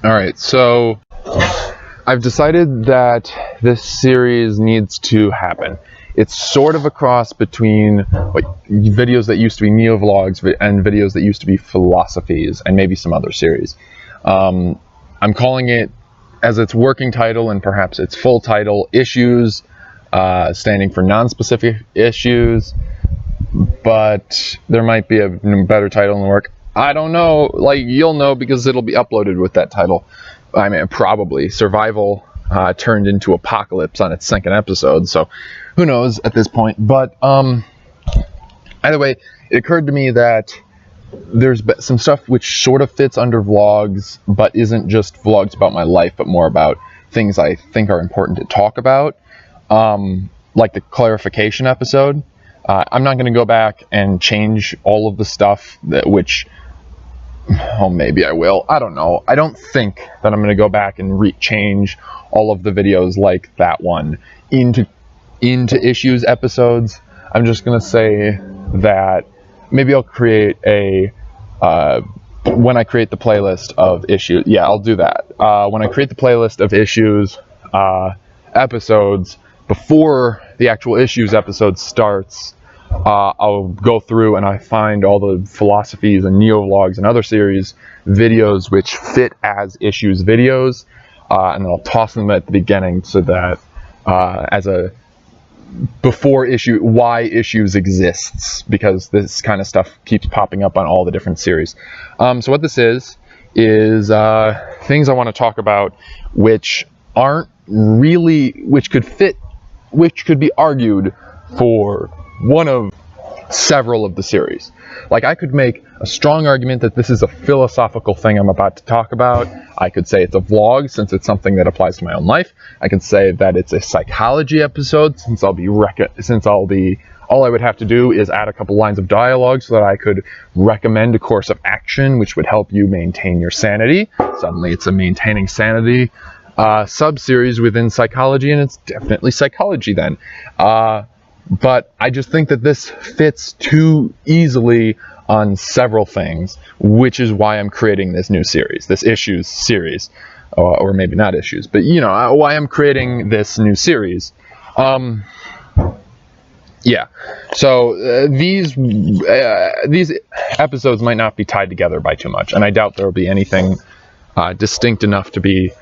Alright, so I've decided that this series needs to happen. It's sort of a cross between like videos that used to be neo-vlogs and videos that used to be philosophies and maybe some other series. I'm calling it, as its working title and perhaps its full title, Issues, standing for non-specific issues, but there might be a better title in the work. I don't know, like, you'll know because it'll be uploaded with that title. I mean, probably. Survival turned into Apocalypse on its second episode, so who knows at this point. But either way, it occurred to me that there's some stuff which sort of fits under vlogs, but isn't just vlogs about my life, but more about things I think are important to talk about, like the clarification episode. I'm not going to go back and change all of the stuff which, oh, maybe I will. I don't know. I don't think that I'm going to go back and change all of the videos like that one into issues episodes. I'm just going to say that maybe I'll create a, when I create the playlist of issues, yeah, I'll do that. When I create the playlist of issues episodes, before the actual issues episode starts, I'll go through and I find all the philosophies and neo-vlogs and other series videos which fit as issues videos, and then I'll toss them at the beginning so that as a before issue, why issues exists, because this kind of stuff keeps popping up on all the different series. So what this is things I want to talk about which aren't really, which could be argued for one of several of the series. Like, I could make a strong argument that this is a philosophical thing I'm about to talk about. I could say it's a vlog since it's something that applies to my own life. I could say that it's a psychology episode since all I would have to do is add a couple lines of dialogue so that I could recommend a course of action which would help you maintain your sanity. Suddenly it's a maintaining sanity sub-series within psychology, and it's definitely psychology then. But I just think that this fits too easily on several things, which is why I'm creating this new series, this issues series, or maybe not issues, but you know why I'm creating this new series. Yeah, so these episodes might not be tied together by too much, and I doubt there will be anything distinct enough to be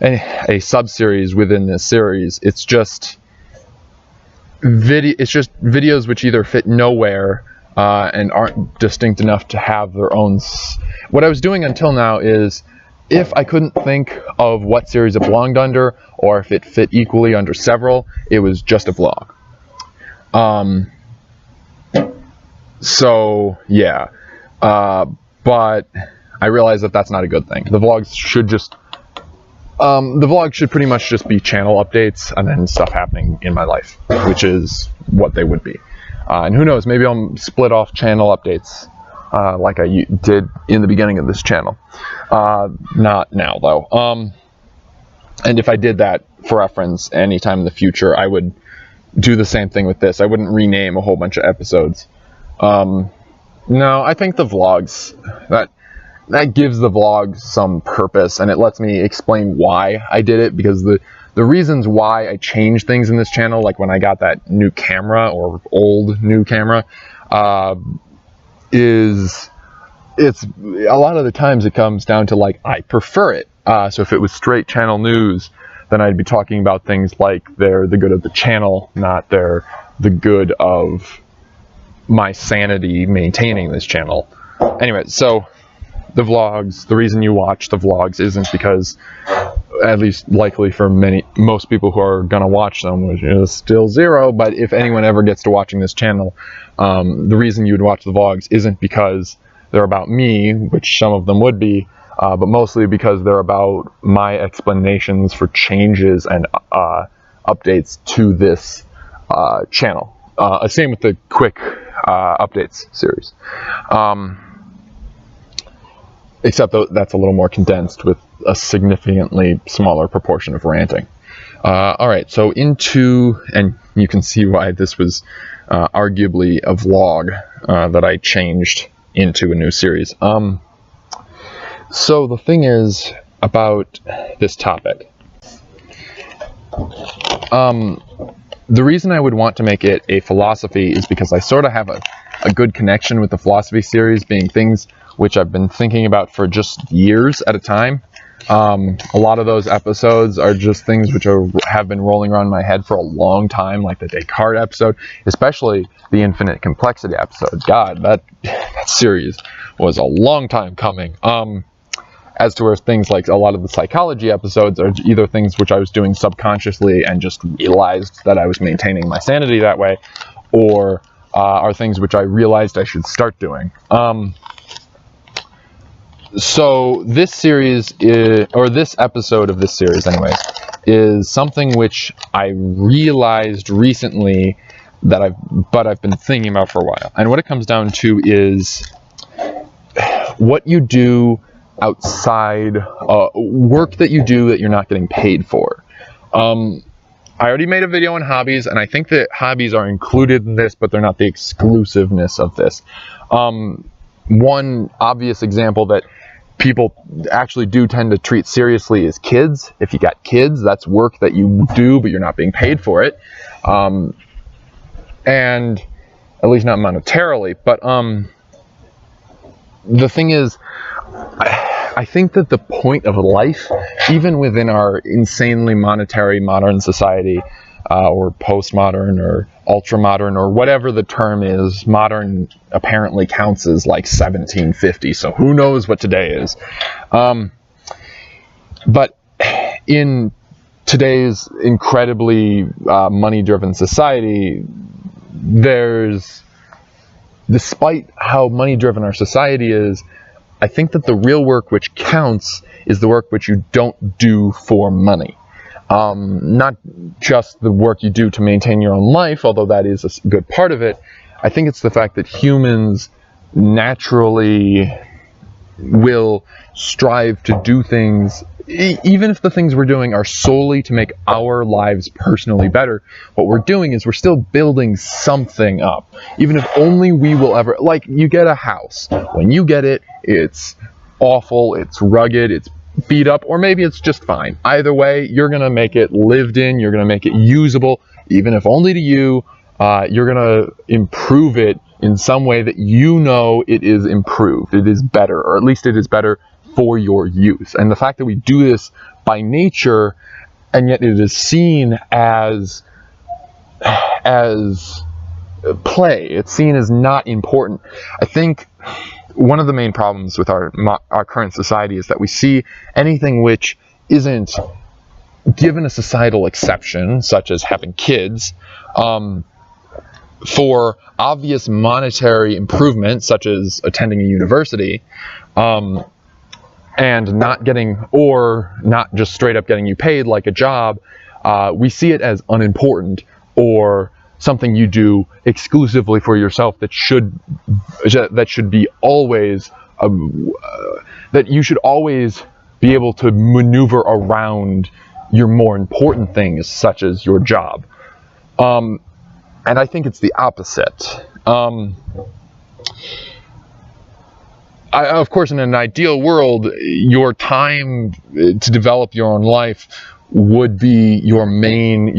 a sub-series within this series. It's just videos which either fit nowhere and aren't distinct enough to have their own. What I was doing until now is, if I couldn't think of what series it belonged under, or if it fit equally under several, it was just a vlog. So yeah, but I realize that that's not a good thing. The vlogs should just the vlog should pretty much just be channel updates and then stuff happening in my life, which is what they would be. And who knows, maybe I'll split off channel updates like I did in the beginning of this channel. Not now, though. And if I did that for reference anytime in the future, I would do the same thing with this. I wouldn't rename a whole bunch of episodes. No, I think the vlogs, that gives the vlog some purpose, and it lets me explain why I did it, because the reasons why I changed things in this channel, like when I got that new camera, or old new camera, it's a lot of the times it comes down to, like, I prefer it. So if it was straight channel news, then I'd be talking about things like they're the good of the channel, not they're the good of my sanity maintaining this channel. Anyway, so the vlogs, the reason you watch the vlogs isn't because, at least likely for most people who are gonna watch them, which is still zero, but if anyone ever gets to watching this channel, the reason you would watch the vlogs isn't because they're about me, which some of them would be, but mostly because they're about my explanations for changes and updates to this channel. Same with the quick updates series. Except that's a little more condensed with a significantly smaller proportion of ranting. Alright, so and you can see why this was arguably a vlog that I changed into a new series. So the thing is, about this topic. The reason I would want to make it a philosophy is because I sort of have a good connection with the philosophy series, being things which I've been thinking about for just years at a time. A lot of those episodes are just things which have been rolling around in my head for a long time, like the Descartes episode, especially the infinite complexity episode. God, that series was a long time coming. As to where things like a lot of the psychology episodes are either things which I was doing subconsciously and just realized that I was maintaining my sanity that way, or are things which I realized I should start doing. So this series or this episode of this series anyways, is something which I realized recently that I've been thinking about for a while. And what it comes down to is what you do outside, work that you do that you're not getting paid for. I already made a video on hobbies, and I think that hobbies are included in this, but they're not the exclusiveness of this. One obvious example that people actually do tend to treat seriously is kids. If you got kids, that's work that you do, but you're not being paid for it. And at least not monetarily. But the thing is, I think that the point of life, even within our insanely monetary modern society, or postmodern or ultramodern or whatever the term is, modern apparently counts as like 1750, so who knows what today is. But in today's incredibly money-driven society, despite how money-driven our society is, I think that the real work which counts is the work which you don't do for money. Not just the work you do to maintain your own life, although that is a good part of it. I think it's the fact that humans naturally will strive to do things, even if the things we're doing are solely to make our lives personally better. What we're doing is we're still building something up, even if only we will ever, like you get a house. When you get it, it's awful, it's rugged, it's beat up, or maybe it's just fine. Either way, you're going to make it lived in, you're going to make it usable, even if only to you. You're going to improve it in some way that you know it is improved, it is better, or at least it is better for your use. And the fact that we do this by nature, and yet it is seen as play, it's seen as not important. I think one of the main problems with our current society is that we see anything which isn't given a societal exception, such as having kids, for obvious monetary improvement, such as attending a university, and not getting, or not just straight up getting you paid like a job. We see it as unimportant, or something you do exclusively for yourself that should be always that you should always be able to maneuver around your more important things, such as your job. And I think it's the opposite. Of course, in an ideal world, your time to develop your own life would be your main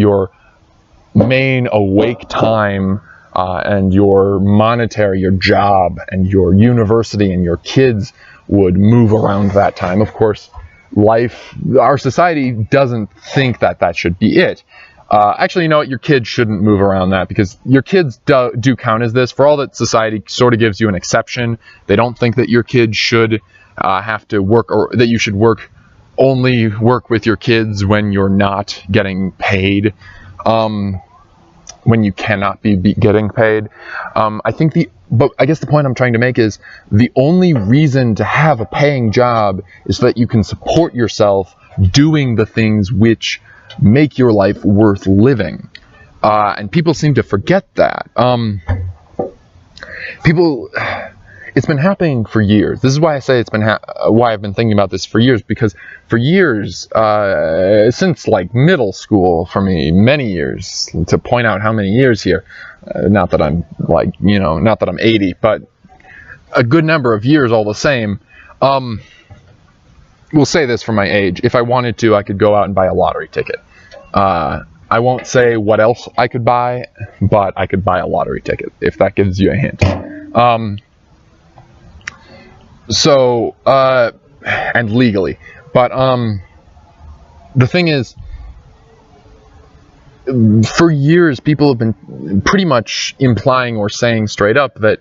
awake time, and your monetary, your job, and your university, and your kids would move around that time. Of course, our society doesn't think that that should be it. Actually, you know what? Your kids shouldn't move around that, because your kids do count as this. For all that society sort of gives you an exception, they don't think that your kids should have to work, or that you should only work with your kids when you're not getting paid, when you cannot be getting paid. But I guess the point I'm trying to make is the only reason to have a paying job is so that you can support yourself doing the things which make your life worth living. And people seem to forget that. It's been happening for years. This is why I say it's been why I've been thinking about this for years, because for years, since like middle school, for me, many years, to point out how many years here, not that I'm not that I'm 80, but a good number of years all the same, will say this for my age. If I wanted to, I could go out and buy a lottery ticket. I won't say what else I could buy, but I could buy a lottery ticket, if that gives you a hint. And legally. But the thing is, for years, people have been pretty much implying or saying straight up that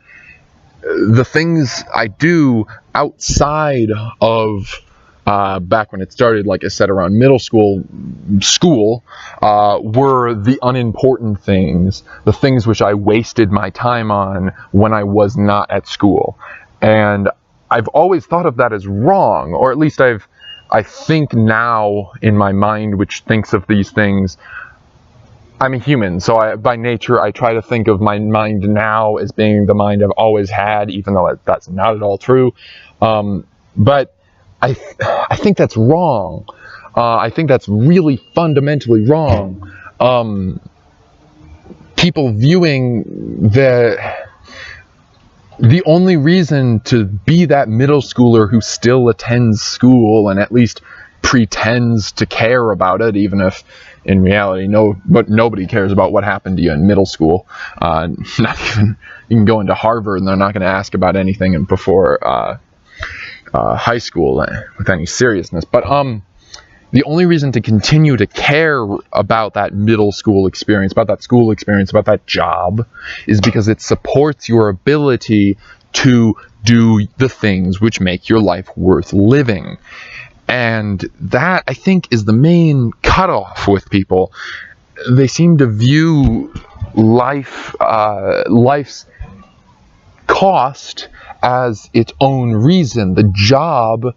the things I do outside of back when it started, like I said, around middle school, were the unimportant things, the things which I wasted my time on when I was not at school. And I've always thought of that as wrong, or at least I think now in my mind, which thinks of these things. I'm a human, so by nature I try to think of my mind now as being the mind I've always had, even though that's not at all true. But I think that's wrong. I think that's really fundamentally wrong. People viewing the only reason to be that middle schooler who still attends school and at least pretends to care about it, even if in reality nobody cares about what happened to you in middle school. Not even, you can go into Harvard and they're not going to ask about anything before high school with any seriousness. But the only reason to continue to care about that middle school experience, about that school experience, about that job, is because it supports your ability to do the things which make your life worth living. And that, I think, is the main cutoff with people. They seem to view life's cost as its own reason, the job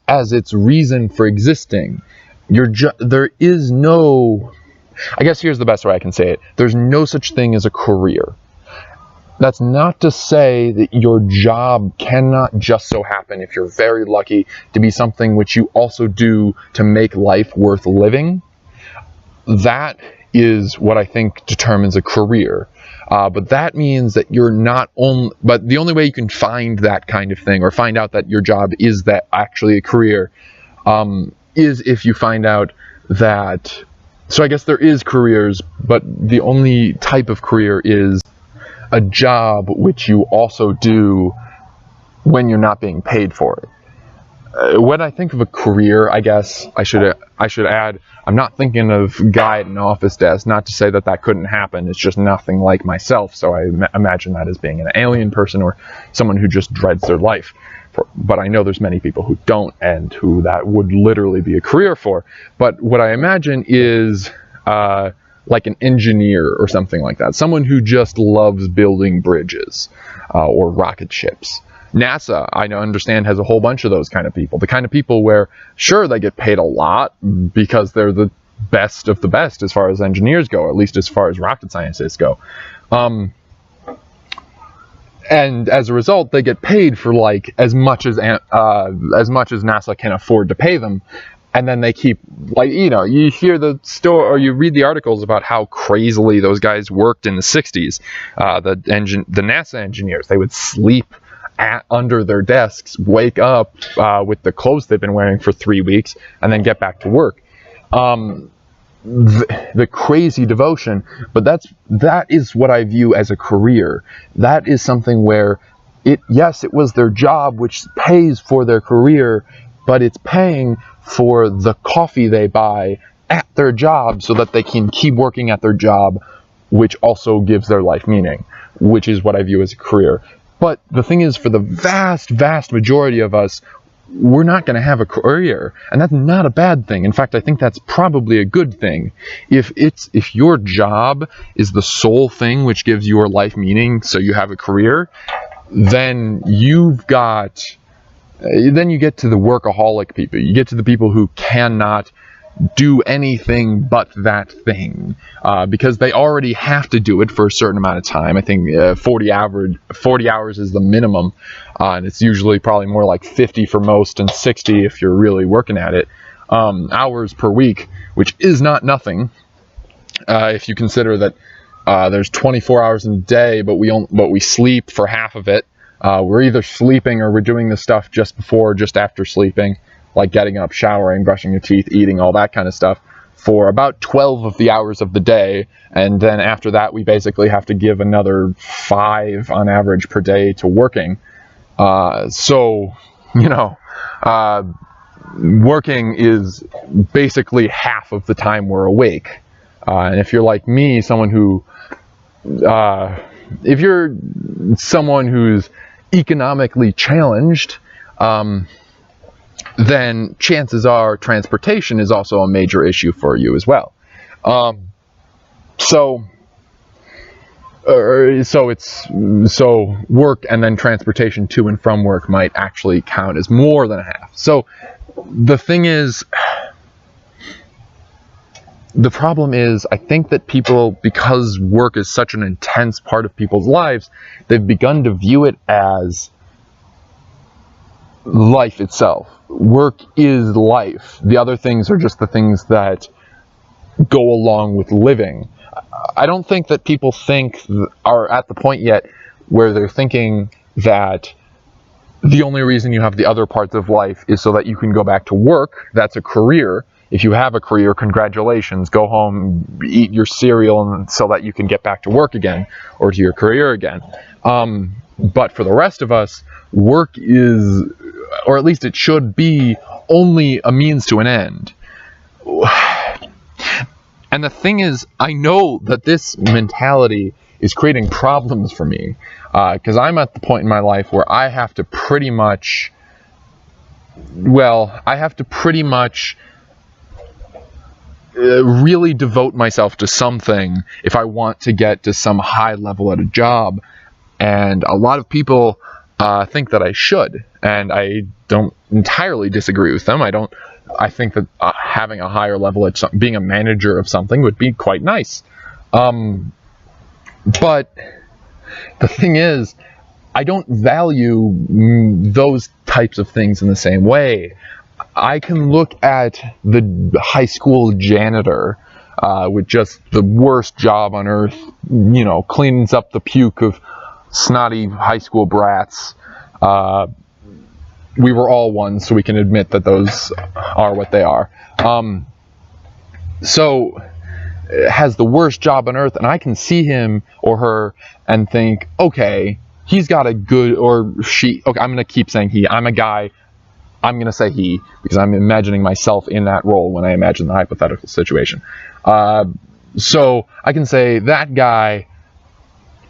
as its reason for existing. There is no, I guess here's the best way I can say it, there's no such thing as a career. That's not to say that your job cannot just so happen, if you're very lucky, to be something which you also do to make life worth living. That is what I think determines a career. But that means that you're not only, but the only way you can find that kind of thing, or find out that your job is that actually a career, is if you find out that, so I guess there is careers, but the only type of career is a job which you also do when you're not being paid for it. When I think of a career, I guess I should add, I'm not thinking of a guy at an office desk. Not to say that that couldn't happen. It's just nothing like myself, so I imagine that as being an alien person or someone who just dreads their life. But I know there's many people who don't, and who that would literally be a career for. But what I imagine is like an engineer or something like that. Someone who just loves building bridges or rocket ships. NASA, I understand, has a whole bunch of those kind of people. The kind of people where, sure, they get paid a lot because they're the best of the best as far as engineers go, or at least as far as rocket scientists go. And as a result, they get paid for like as much as NASA can afford to pay them. And then they keep, like, you hear the story, or you read the articles about how crazily those guys worked in the 60s. The NASA engineers, they would sleep under their desks, wake up with the clothes they've been wearing for 3 weeks, and then get back to work. The crazy devotion, but that is what I view as a career. That is something where it was their job which pays for their career, but it's paying for the coffee they buy at their job so that they can keep working at their job, which also gives their life meaning, which is what I view as a career. But the thing is, for the vast, vast majority of us, we're not going to have a career, and that's not a bad thing. In fact, I think that's probably a good thing. If your job is the sole thing which gives your life meaning, so you have a career, then then you get to the workaholic people. You get to the people who cannot do anything but that thing, because they already have to do it for a certain amount of time. I think 40 hours is the minimum, and it's usually probably more like 50 for most and 60 if you're really working at it, hours per week, which is not nothing if you consider that there's 24 hours in a day, but we sleep for half of it. We're either sleeping or we're doing the stuff just before or just after sleeping. like getting up, showering, brushing your teeth, eating, all that kind of stuff, for about 12 of the hours of the day, and then after that we basically have to give another 5 on average per day to working. So, you know, working is basically half of the time we're awake. And if you're like me, someone who, if you're someone who's economically challenged, then chances are transportation is also a major issue for you as well. So work and then transportation to and from work might actually count as more than a half. So the thing is, the problem is, I think that people, because work is such an intense part of people's lives, they've begun to view it as life itself. Work is life. The other things are just the things that go along with living. I don't think that people are at the point yet where they're thinking that the only reason you have the other parts of life is so that you can go back to work. That's a career. If you have a career, congratulations. Go home, eat your cereal, and so that you can get back to work again, or to your career again. But for the rest of us, work is, or at least it should be, only a means to an end. And the thing is, I know that this mentality is creating problems for me, because I'm at the point in my life where I have to pretty much, really devote myself to something if I want to get to some high level at a job. And a lot of people think that I should, and I don't entirely disagree with them. I think that having a higher level at being a manager of something would be quite nice. But the thing is, I don't value those types of things in the same way. I can look at the high school janitor with just the worst job on earth, you know, cleans up the puke of snotty high school brats. We were all one, so we can admit that those are what they are. So has the worst job on earth, and I can see him or her and think, okay, he's got a good, or she, okay, I'm going to keep saying he. I'm a guy, I'm going to say he, because I'm imagining myself in that role when I imagine the hypothetical situation. So I can say that guy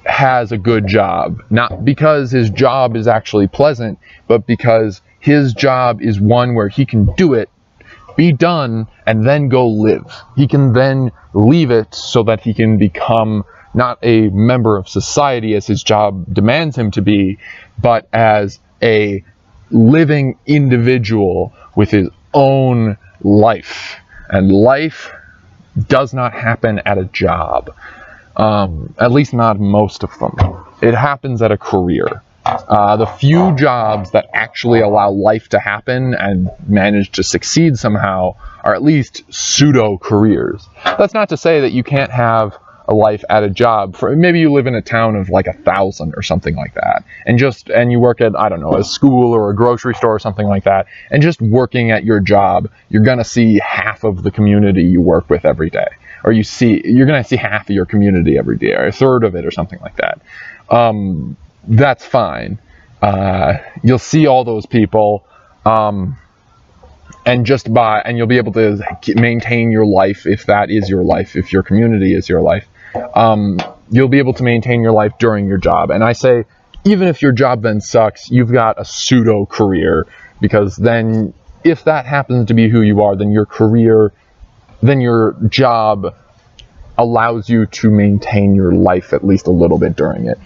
has a good job, not because his job is actually pleasant, but because his job is one where he can do it, be done, and then go live. He can then leave it so that he can become not a member of society as his job demands him to be, but as a living individual with his own life. And life does not happen at a job. At least not most of them. It happens at a career. The few jobs that actually allow life to happen and manage to succeed somehow are at least pseudo-careers. That's not to say that you can't have a life at a job. Maybe you live in a town of like 1,000 or something like that, and you work at, I don't know, a school or a grocery store or something like that, and just working at your job, you're gonna see half of the community you work with every day. Or you're going to see half of your community every day, or a third of it, or something like that. That's fine. You'll see all those people, and you'll be able to maintain your life if that is your life, if your community is your life. You'll be able to maintain your life during your job. And I say, even if your job then sucks, you've got a pseudo career, because then if that happens to be who you are, then your job allows you to maintain your life at least a little bit during it.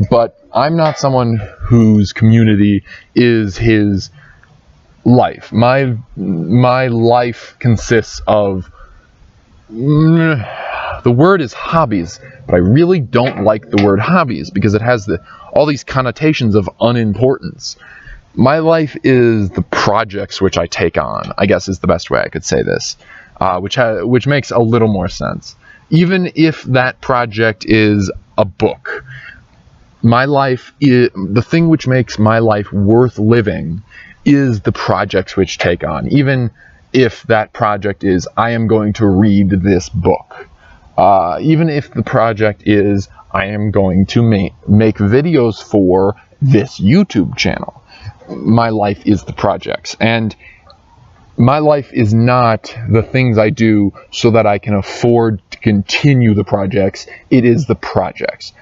But I'm not someone whose community is his life. My life consists of, the word is hobbies, but I really don't like the word hobbies because it has all these connotations of unimportance. My life is the projects which I take on, I guess is the best way I could say this. Which makes a little more sense. Even if that project is a book, my life the thing which makes my life worth living is the projects which take on. Even if that project is, I am going to read this book. Even if the project is, I am going to make videos for this YouTube channel. My life is the projects. And my life is not the things I do so that I can afford to continue the projects. It is the projects.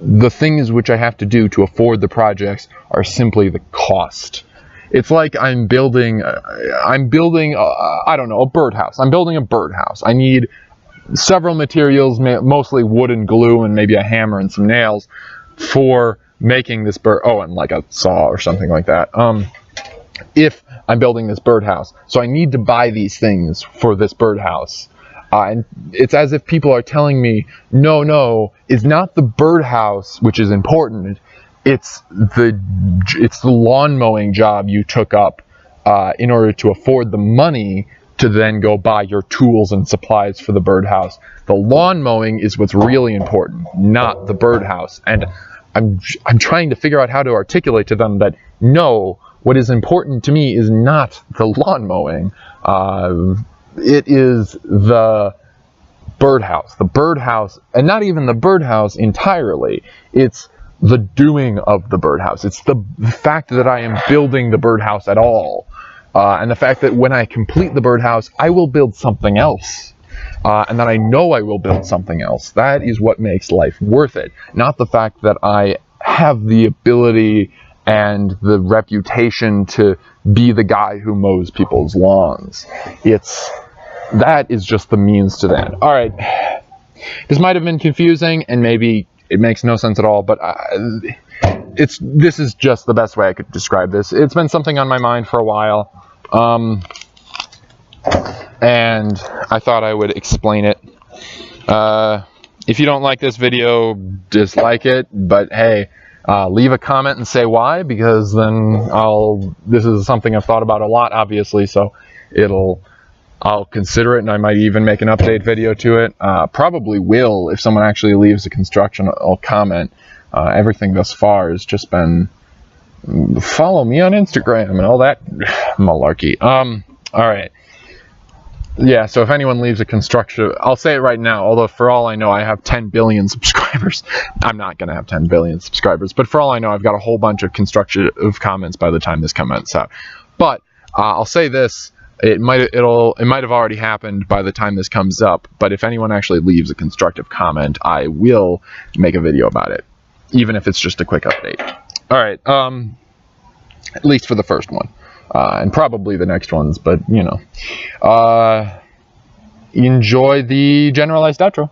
The things which I have to do to afford the projects are simply the cost. It's like I'm building, I don't know, a birdhouse. I'm building a birdhouse. I need several materials, mostly wood and glue and maybe a hammer and some nails for making this bird. Oh, and like a saw or something like that. If I'm building this birdhouse. So I need to buy these things for this birdhouse. And it's as if people are telling me, no, it's not the birdhouse which is important. It's the lawn mowing job you took up in order to afford the money to then go buy your tools and supplies for the birdhouse. The lawn mowing is what's really important, not the birdhouse. And I'm trying to figure out how to articulate to them that no, what is important to me is not the lawn mowing. It is the birdhouse. The birdhouse, and not even the birdhouse entirely. It's the doing of the birdhouse. It's the fact that I am building the birdhouse at all. And the fact that when I complete the birdhouse, I will build something else. And that I know I will build something else. That is what makes life worth it. Not the fact that I have the ability and the reputation to be the guy who mows people's lawns. That is just the means to the end. All right, this might have been confusing, and maybe it makes no sense at all, but this is just the best way I could describe this. It's been something on my mind for a while, and I thought I would explain it. If you don't like this video, dislike it, but hey, leave a comment and say why, because then this is something I've thought about a lot, obviously, so I'll consider it, and I might even make an update video to it. Probably will if someone actually leaves a constructional comment. Everything thus far has just been follow me on Instagram and all that malarkey. All right. Yeah, so if anyone leaves a construction, I'll say it right now, although for all I know, I have 10 billion subscribers. I'm not going to have 10 billion subscribers, but for all I know, I've got a whole bunch of constructive comments by the time this comes out. But I'll say this, it might have already happened by the time this comes up, but if anyone actually leaves a constructive comment, I will make a video about it, even if it's just a quick update. All right, at least for the first one. And probably the next ones, but you know. Enjoy the generalized outro.